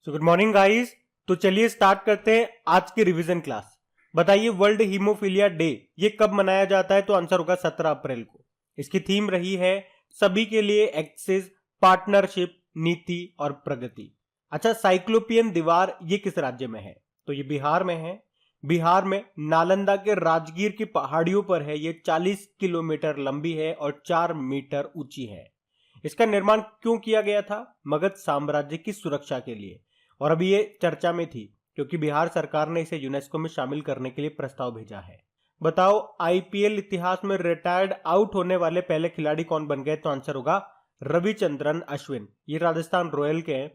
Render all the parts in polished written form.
So good morning guys. तो चलिए start करते हैं आज की रिवीजन क्लास। बताइए वर्ल्ड हीमोफीलिया डे ये कब मनाया जाता है? तो आंसर होगा 17 अप्रैल को। इसकी थीम रही है सभी के लिए एक्सेस, पार्टनरशिप, नीति और प्रगति। अच्छा, साइक्लोपियन दीवार ये किस राज्य में है? तो ये बिहार में है। बिहार में नालंदा के राजगीर की पहाड़ियों पर है। ये 40 किलोमीटर लंबी है और 4 मीटर ऊंची है। इसका निर्माण क्यों किया गया था? मगध साम्राज्य की सुरक्षा के लिए। और अभी ये चर्चा में थी क्योंकि बिहार सरकार ने इसे यूनेस्को में शामिल करने के लिए प्रस्ताव भेजा है। बताओ आईपीएल इतिहास में रिटायर्ड आउट होने वाले पहले खिलाड़ी कौन बन गए? तो आंसर होगा रविचंद्रन अश्विन। ये राजस्थान रॉयल के हैं।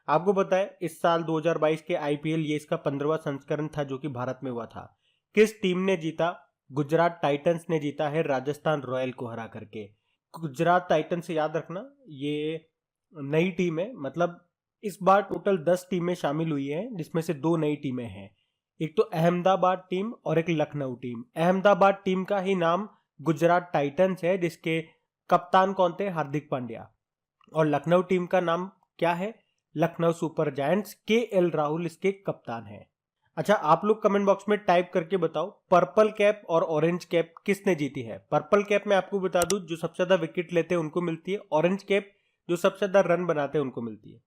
आपको पता है इस साल 2022 के आईपीएल ये इसका 15वां संस्करण था जो कि भारत में हुआ था। किस टीम ने जीता? गुजरात टाइटंस ने जीता है राजस्थान रॉयल को हरा करके। गुजरात टाइटंस से याद रखना ये नई टीम है, मतलब इस बार टोटल 10 टीमें शामिल हुई हैं जिसमें से 2 नई टीमें हैं। एक तो अहमदाबाद टीम और एक लखनऊ टीम। अहमदाबाद टीम का ही नाम गुजरात टाइटंस है जिसके कप्तान कौन थे? हार्दिक पांड्या। और लखनऊ टीम का नाम क्या है? Lucknow super giants. KL Rahul इसके कप्तान हैं। अच्छा, आप लोग कमेंट बॉक्स में टाइप करके बताओ पर्पल कैप और ऑरेंज कैप किसने जीती है? पर्पल कैप में आपको बता दूं जो सबसे ज्यादा विकेट लेते हैं उनको मिलती है। ऑरेंज कैप जो सबसे ज्यादा रन बनाते हैं उनको मिलती है।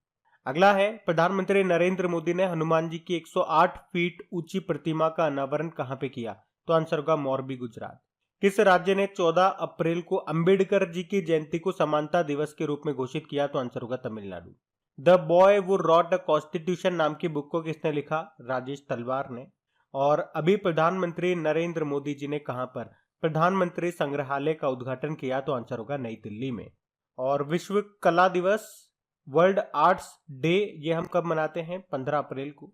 अगला है प्रधानमंत्री नरेंद्र मोदी ने हनुमान जी की 108 फीट ऊंची प्रतिमा का अनावरण कहां पे किया? तो आंसर होगा मोरबी, गुजरात। किस राज्य ने 14 अप्रैल को अंबेडकर जी की जयंती को समानता दिवस के रूप में घोषित किया? तो आंसर होगा तमिलनाडु। द बॉय वो रॉट द कॉन्स्टिट्यूशन नाम की बुक को किसने लिखा? राजेश तलवार ने। और अभी प्रधानमंत्री नरेंद्र मोदी जी ने कहां पर प्रधानमंत्री संग्रहालय का उद्घाटन किया? तो आंसर होगा नई दिल्ली में। और विश्व कला दिवस, वर्ल्ड आर्ट्स डे, ये हम कब मनाते हैं? 15 अप्रैल को।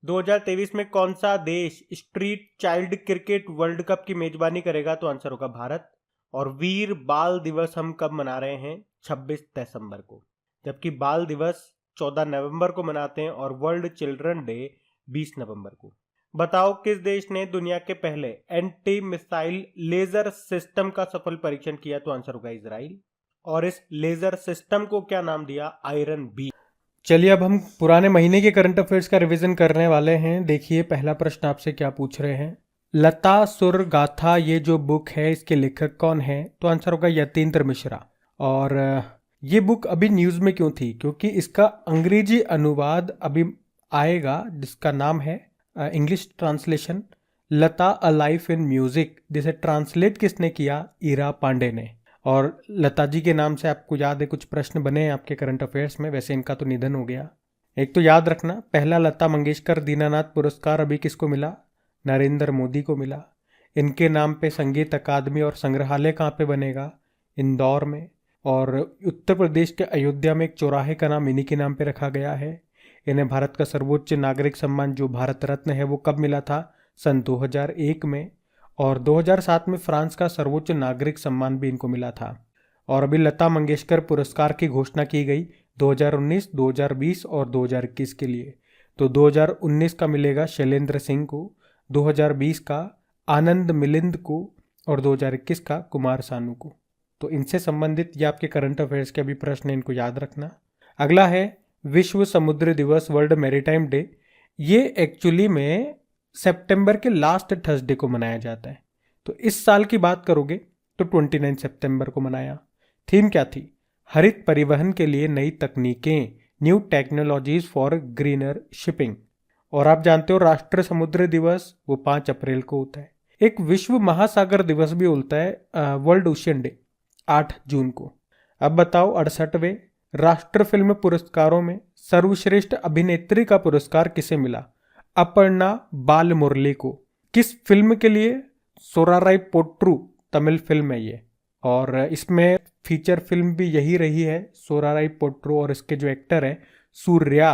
2023 में कौन सा देश street child cricket world cup की मेजबानी करेगा? तो आंसर होगा भारत। और वीर बाल दिवस हम कब मना रहे हैं? 26 दिसंबर को। जबकि बाल दिवस 14 नवंबर को मनाते हैं और वर्ल्ड चिल्ड्रन डे 20 नवंबर को। बताओ किस देश ने दुनिया के पहले एंटी मिसाइल लेजर सिस्टम का सफल परीक्षण किया? तो आंसर होगा इजराइल। और इस लेजर सिस्टम को क्या नाम दिया? Iron B. चलिए अब हम पुराने महीने के करंट अफेयर्स का रिवीजन करने वाले हैं। देखिए पहला प्रश्न आपसे क्या पूछ रहे हैं। लता सुर गाथा ये जो बुक है इसके लेखक कौन है? तो आंसर होगा यतीन्द्र मिश्रा। और ये बुक अभी न्यूज में क्यों थी? क्योंकि इसका अंग्रेजी अनुवाद अभी आएगा जिसका नाम है English translation Lata a life in music, जिसे ट्रांसलेट किसने किया? ईरा पांडे ने। और लता जी के नाम से आपको याद है कुछ प्रश्न बने हैं आपके करंट अफेयर्स में, वैसे इनका तो निधन हो गया। एक तो याद रखना पहला लता मंगेशकर दीनानाथ पुरस्कार अभी किसको मिला? नरेंद्र मोदी को मिला। इनके नाम पे संगीत अकादमी और संग्रहालय कहाँ पे बनेगा? इंदौर में। और उत्तर प्रदेश के अयोध्या में एक चौराहे का नाम इन्हीं के नाम पे रखा गया है। इन्हें भारत का सर्वोच्च नागरिक सम्मान जो भारत रत्न है वो कब मिला था? सन 2001 में। और 2007 में फ्रांस का सर्वोच्च नागरिक सम्मान भी इनको मिला था। और अभी लता मंगेशकर पुरस्कार की घोषणा की गई 2019, 2020 और 2021 के लिए। तो 2019 का मिलेगा शैलेंद्र सिंह को, 2020 का आनंद मिलिंद को और 2021 का कुमार सानू को। तो इनसे संबंधित ये आपके करंट अफेयर्स के अभी प्रश्न, इनको याद रखना। अगला है विश्व समुद्र दिवस, वर्ल्ड मैरीटाइम डे। ये एक्चुअली में सितंबर के लास्ट थर्सडे को मनाया जाता है। तो इस साल की बात करोगे तो 29 सितंबर को मनाया। थीम क्या थी? हरित परिवहन के लिए नई तकनीकें, new technologies for greener shipping. और आप जानते हो राष्ट्रीय समुद्र दिवस वो 5 अप्रैल को होता है। एक विश्व महासागर दिवस भी होता है, वर्ल्ड ओशियन डे, 8 जून को। अब बताओ 68वें राष्ट्रीय फिल्म पुरस्कारों में सर्वश्रेष्ठ अभिनेत्री का पुरस्कार किसे मिला? अपर्णा बालमुरली को। किस फिल्म के लिए? सोराराय पोट्रू तमिल फिल्म है ये। और इसमें फीचर फिल्म भी यही रही है, सोराराय पोट्रू। और इसके जो एक्टर है सूर्या,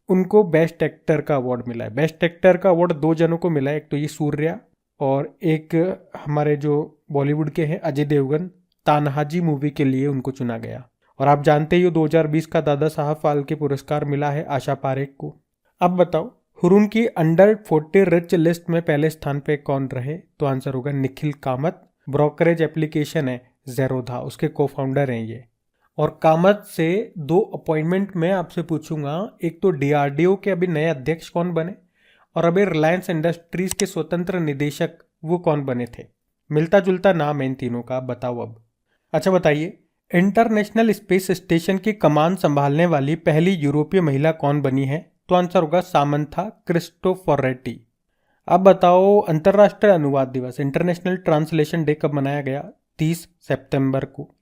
उनको बेस्ट एक्टर का अवार्ड मिला है। बेस्ट एक्टर का अवार्ड 2 जनों को मिला है, एक तो ये सूर्या और एक हमारे जो बॉलीवुड के हैं अजय देवगन। तान्हाजी मूवी के लिए उनको चुना गया। और आप जानते ही हो 2020 का दादा साहब फाल्के पुरस्कार मिला है आशा पारेख को। अब बताओ हुरून की अंडर 40 रिच लिस्ट में पहले स्थान पे कौन रहे? तो आंसर होगा निखिल कामत। ब्रोकरेज एप्लीकेशन है जेरोधा, उसके को फाउंडर हैं ये। और कामत से 2 अपॉइंटमेंट मैं आपसे पूछूंगा। एक तो डीआरडीओ के अभी नए अध्यक्ष कौन बने, और अभी रिलायंस इंडस्ट्रीज के स्वतंत्र निदेशक वो कौन बने थे। मिलता जुलता नाम है इन तीनों का, बताओ अब। अच्छा बताइए, इंटरनेशनल स्पेस स्टेशन की कमान संभालने वाली पहली यूरोपीय महिला कौन बनी है? तो आंसर होगा सामंथा क्रिस्टोफरेटी। अब बताओ, अंतर्राष्ट्रीय अनुवाद दिवस इंटरनेशनल ट्रांसलेशन डे कब मनाया गया? 30 सितंबर को।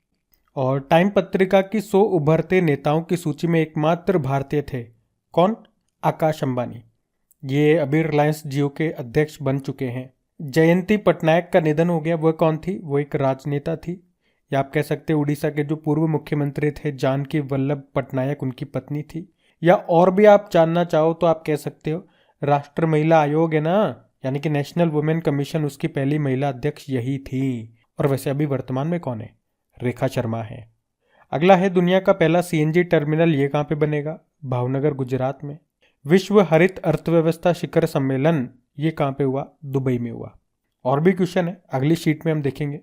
और टाइम पत्रिका की 100 उभरते नेताओं की सूची में एकमात्र भारतीय थे, कौन? आकाश अंबानी। ये अभी रिलायंस जियो के अध्यक्ष बन चुके हैं। जयंती पटनायक का निधन हो गया, वह कौन थी? वो एक राजनेता थी, या आप कह सकते हैं उड़ीसा के जो पूर्व मुख्यमंत्री थे जानकी वल्लभ पटनायक, उनकी पत्नी थी। या और भी आप जानना चाहो तो आप कह सकते हो राष्ट्रीय महिला आयोग है ना, यानी कि नेशनल वुमेन कमीशन, उसकी पहली महिला अध्यक्ष यही थी। और वैसे अभी वर्तमान में कौन है? रेखा शर्मा है। अगला है, दुनिया का पहला सीएनजी टर्मिनल, ये कहाँ पे बनेगा? भावनगर, गुजरात में। विश्व हरित अर्थव्यवस्था शिखर सम्मेलन ये कहाँ पे हुआ? दुबई में हुआ। और भी क्वेश्चन है, अगली शीट में हम देखेंगे।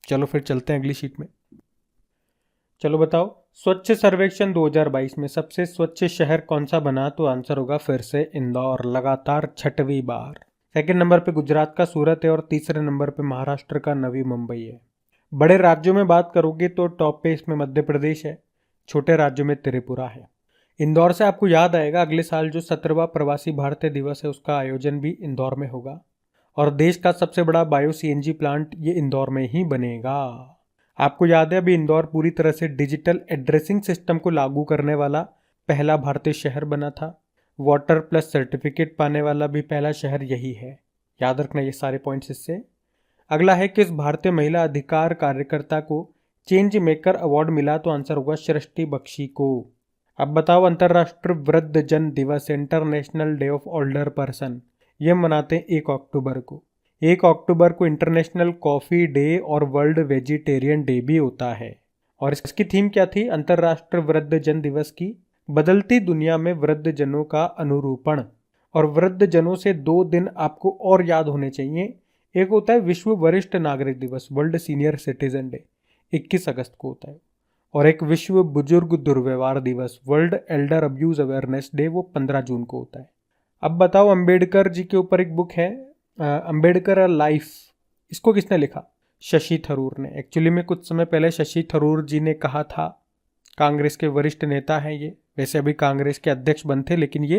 चलो फिर चलते हैं अगली शीट में। चलो बताओ, स्वच्छ सर्वेक्षण 2022 में सबसे स्वच्छ शहर कौन सा बना? तो आंसर होगा फिर से इंदौर, लगातार 6वीं बार। सेकंड नंबर पे गुजरात का सूरत है, और तीसरे नंबर पे महाराष्ट्र का नवी मुंबई है। बड़े राज्यों में बात करोगे तो टॉप पे इसमें मध्य प्रदेश है, छोटे राज्यों में त्रिपुरा है। इंदौर से आपको याद आएगा, अगले साल जो 17वां प्रवासी भारतीय दिवस है उसका आयोजन भी इंदौर में होगा। और देश का सबसे बड़ा बायो सीएनजी प्लांट ये इंदौर में ही बनेगा। आपको याद है, अभी इंदौर पूरी तरह से डिजिटल एड्रेसिंग सिस्टम को लागू करने वाला पहला भारतीय शहर बना था। वाटर प्लस सर्टिफिकेट पाने वाला भी पहला शहर यही है। याद रखना ये सारे पॉइंट्स इससे। अगला है, किस भारतीय महिला अधिकार कार्यकर्ता को चेंज मेकर अवार्ड मिला? तो आंसर होगा सृष्टि बख्शी को। अब बताओ, अंतर्राष्ट्रीय वृद्धजन दिवस, international day of older person, ये मनाते हैं 1 अक्टूबर को। 1 अक्टूबर को इंटरनेशनल कॉफ़ी डे और वर्ल्ड वेजिटेरियन डे भी होता है। और इसकी थीम क्या थी अंतर्राष्ट्रीय वृद्धजन दिवस की? बदलती दुनिया में वृद्धजनों का अनुरूपण। और वृद्धजनों से 2 दिन आपको और याद होने चाहिए। एक होता है विश्व वरिष्ठ नागरिक दिवस, वर्ल्ड सीनियर सिटीजन डे, 21 अगस्त को होता है। और एक विश्व बुजुर्ग दुर्व्यवहार दिवस, world Elder abuse awareness day, वो 15 जून को होता है। अब बताओ, अंबेडकर जी के ऊपर एक बुक है, अंबेडकर लाइफ, इसको किसने लिखा? शशि थरूर ने। एक्चुअली में कुछ समय पहले शशि थरूर जी ने कहा था, कांग्रेस के वरिष्ठ नेता हैं ये, वैसे अभी कांग्रेस के अध्यक्ष बनते, लेकिन ये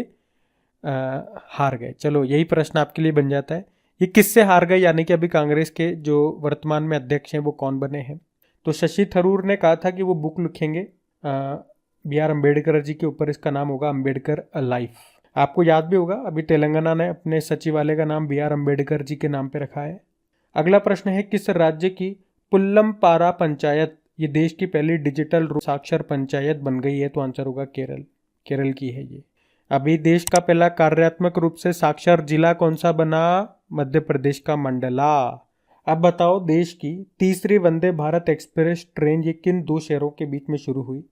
हार गए। चलो यही प्रश्न आपके लिए बन जाता है, ये किससे हार गए, यानी कि अभी कांग्रेस के जो वर्तमान में अध्यक्ष हैं वो कौन बने हैं? तो शशि थरूर ने कहा था कि वो बुक लिखेंगे बी आर अम्बेडकर जी के ऊपर, इसका नाम होगा अम्बेडकर लाइफ। आपको याद भी होगा, अभी तेलंगाना ने अपने सचिवालय का नाम बी आर अम्बेडकर जी के नाम पे रखा है। अगला प्रश्न है, किस राज्य की पुल्लमपारा पंचायत ये देश की पहली डिजिटल साक्षर पंचायत बन गई है? तो आंसर होगा केरल, केरल की है ये। अभी देश का पहला कार्यात्मक रूप से साक्षर जिला कौन सा बना? मध्य प्रदेश का मंडला। अब बताओ, देश की तीसरी वंदे भारत एक्सप्रेस ट्रेन ये किन 2 शहरों के बीच में शुरू हुई?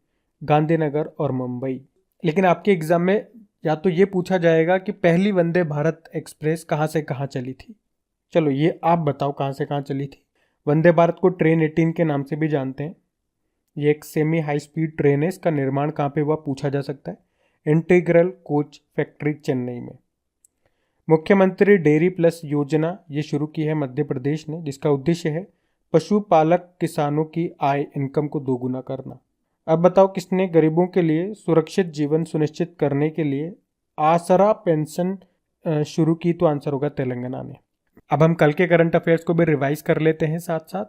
गांधीनगर और मुंबई। लेकिन आपके एग्जाम में या तो ये पूछा जाएगा कि पहली वंदे भारत एक्सप्रेस कहाँ से कहाँ चली थी। चलो ये आप बताओ कहाँ से कहाँ चली थी। वंदे भारत को ट्रेन 18 के नाम से भी जानते हैं। ये एक सेमी हाई स्पीड ट्रेन है, इसका निर्माण कहाँ पे हुआ पूछा जा सकता है। इंटीग्रल कोच फैक्ट्री चेन्नई में। मुख्यमंत्री डेयरी प्लस योजना ये शुरू की है मध्य प्रदेश ने, जिसका उद्देश्य है पशुपालक किसानों की आय इनकम को दोगुना करना। अब बताओ, किसने गरीबों के लिए सुरक्षित जीवन सुनिश्चित करने के लिए आसरा पेंशन शुरू की? तो आंसर होगा तेलंगाना ने। अब हम कल के करंट अफेयर्स को भी रिवाइज कर लेते हैं साथ साथ।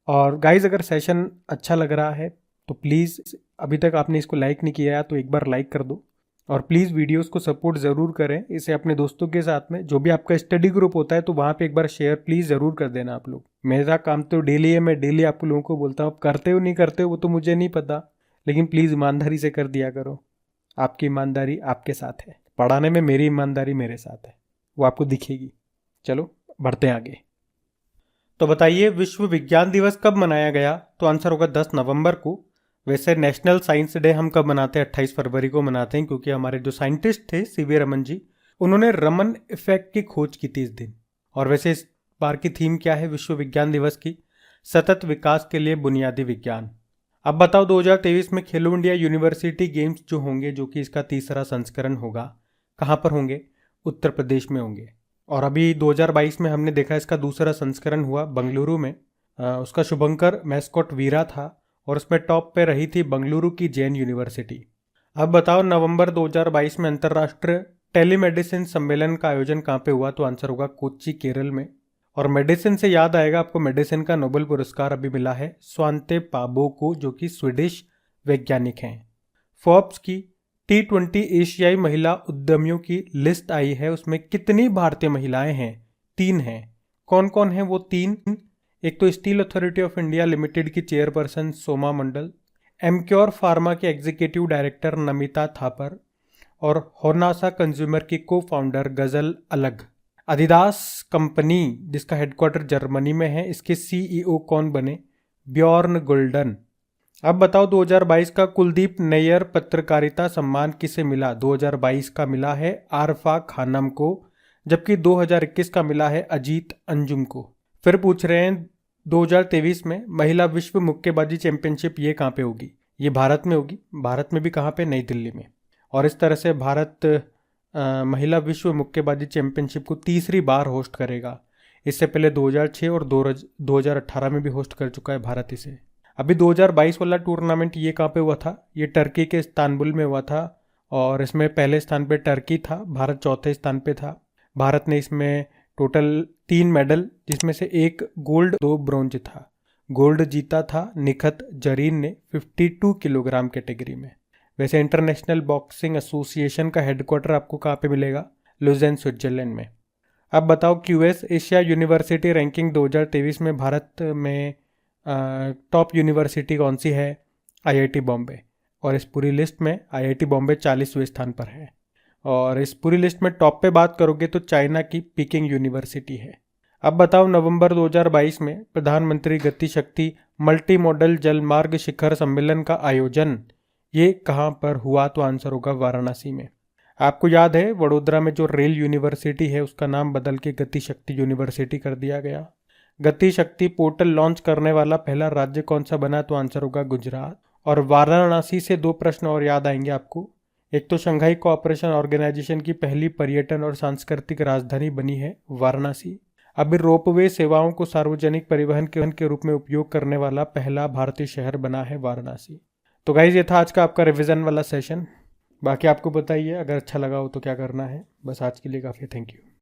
और गाइज, अगर सेशन अच्छा लग रहा है तो प्लीज़, अभी तक आपने इसको लाइक नहीं किया है तो एक बार लाइक कर दो। और प्लीज़ वीडियोस को सपोर्ट ज़रूर करें, इसे अपने दोस्तों के साथ में, जो भी आपका स्टडी ग्रुप होता है तो वहाँ पे एक बार शेयर प्लीज़ ज़रूर कर देना आप लोग। मेरा काम तो डेली है, मैं डेली आप लोगों को बोलता हूँ, आप करते हो नहीं करते हो वो तो मुझे नहीं पता, लेकिन प्लीज़ ईमानदारी से कर दिया करो। आपकी ईमानदारी आपके साथ है, पढ़ाने में मेरी ईमानदारी मेरे साथ है, वो आपको दिखेगी। चलो बढ़ते हैं आगे। तो बताइए, विश्व विज्ञान दिवस कब मनाया गया? तो आंसर होगा 10 नवंबर को। वैसे नेशनल साइंस डे हम कब मनाते हैं? 28 फरवरी को मनाते हैं, क्योंकि हमारे जो साइंटिस्ट थे सीवी रमन जी, उन्होंने रमन इफेक्ट की खोज की थी इस दिन। और वैसे इस बार की थीम क्या है विश्व विज्ञान दिवस की? सतत विकास के लिए बुनियादी विज्ञान। अब बताओ 2023 में खेलो इंडिया यूनिवर्सिटी गेम्स जो होंगे, जो कि इसका तीसरा संस्करण होगा, कहाँ पर होंगे? उत्तर प्रदेश में होंगे। और अभी 2022 में हमने देखा इसका दूसरा संस्करण हुआ बंगलुरु में। उसका शुभंकर मैस्कॉट वीरा था और उसमें टॉप पे रही थी बंगलुरु की जैन यूनिवर्सिटी। अब बताओ नवंबर 2022 में अंतर्राष्ट्रीय टेलीमेडिसिन सम्मेलन का आयोजन कहाँ पे हुआ? तो आंसर होगा कोच्चि, केरल में। और मेडिसिन से याद आएगा आपको, मेडिसिन का नोबेल पुरस्कार अभी मिला है स्वांते पाबो को, जो कि स्वीडिश वैज्ञानिक हैं। फोर्ब्स की T20 एशियाई महिला उद्यमियों की लिस्ट आई है, उसमें कितनी भारतीय महिलाएं हैं? 3 हैं। कौन कौन है वो 3? एक तो steel authority of India limited की चेयरपर्सन सोमा मंडल, एमक्योर फार्मा के एग्जीक्यूटिव डायरेक्टर नमिता थापर और होनासा कंज्यूमर की को फाउंडर गजल अलग। adidas कंपनी जिसका हेडक्वार्टर जर्मनी में है, इसके सीईओ कौन बने? ब्यॉर्न गुल्डन। अब बताओ 2022 का कुलदीप नैयर पत्रकारिता सम्मान किसे मिला? 2022 का मिला है आरफा खानम को, जबकि 2021 का मिला है अजीत अंजुम को। फिर पूछ रहे हैं 2023 में महिला विश्व मुक्केबाजी चैंपियनशिप ये कहाँ पे होगी? ये भारत में होगी। भारत में भी कहाँ पे? नई दिल्ली में। और इस तरह से भारत महिला विश्व मुक्केबाजी चैंपियनशिप को तीसरी बार होस्ट करेगा। इससे पहले 2006 और 2018 में भी होस्ट कर चुका है भारत इसे। अभी 2022 वाला टूर्नामेंट ये कहाँ पे हुआ था? ये टर्की के इस्तांबुल में हुआ था और इसमें पहले स्थान पे टर्की था, भारत चौथे स्थान पे था। भारत ने इसमें टोटल 3 मेडल, जिसमें से 1 गोल्ड 2 ब्रोंज था। गोल्ड जीता था निखत जरीन ने 52 किलोग्राम कैटेगरी में। वैसे इंटरनेशनल बॉक्सिंग एसोसिएशन का हेडक्वार्टर आपको कहाँ पे मिलेगा? लुज़ेन, स्विट्जरलैंड में। अब बताओ क्यूएस एशिया यूनिवर्सिटी रैंकिंग 2023 में भारत में टॉप यूनिवर्सिटी कौन सी है? आईआईटी बॉम्बे। और इस पूरी लिस्ट में आईआईटी बॉम्बे 40वें स्थान पर है। और इस पूरी लिस्ट में टॉप पे बात करोगे तो चाइना की पीकिंग यूनिवर्सिटी है। अब बताओ नवंबर 2022 में प्रधानमंत्री गति शक्ति मल्टी मॉडल जलमार्ग शिखर सम्मेलन का आयोजन ये कहाँ पर हुआ? तो आंसर होगा वाराणसी में। आपको याद है वडोदरा में जो रेल यूनिवर्सिटी है उसका नाम बदल के गति शक्ति यूनिवर्सिटी कर दिया गया। गति शक्ति पोर्टल लॉन्च करने वाला पहला राज्य कौन सा बना? तो आंसर होगा गुजरात। और वाराणसी से 2 प्रश्न और याद आएंगे आपको। एक तो शंघाई कोऑपरेशन ऑर्गेनाइजेशन की पहली पर्यटन और सांस्कृतिक राजधानी बनी है वाराणसी। अभी रोपवे सेवाओं को सार्वजनिक परिवहन के रूप में उपयोग करने वाला पहला भारतीय शहर बना है वाराणसी। तो गाइज ये था आज का आपका रिवीजन वाला सेशन। बाकी आपको बताइए अगर अच्छा लगा हो तो क्या करना है। बस आज के लिए काफ़ी, थैंक यू।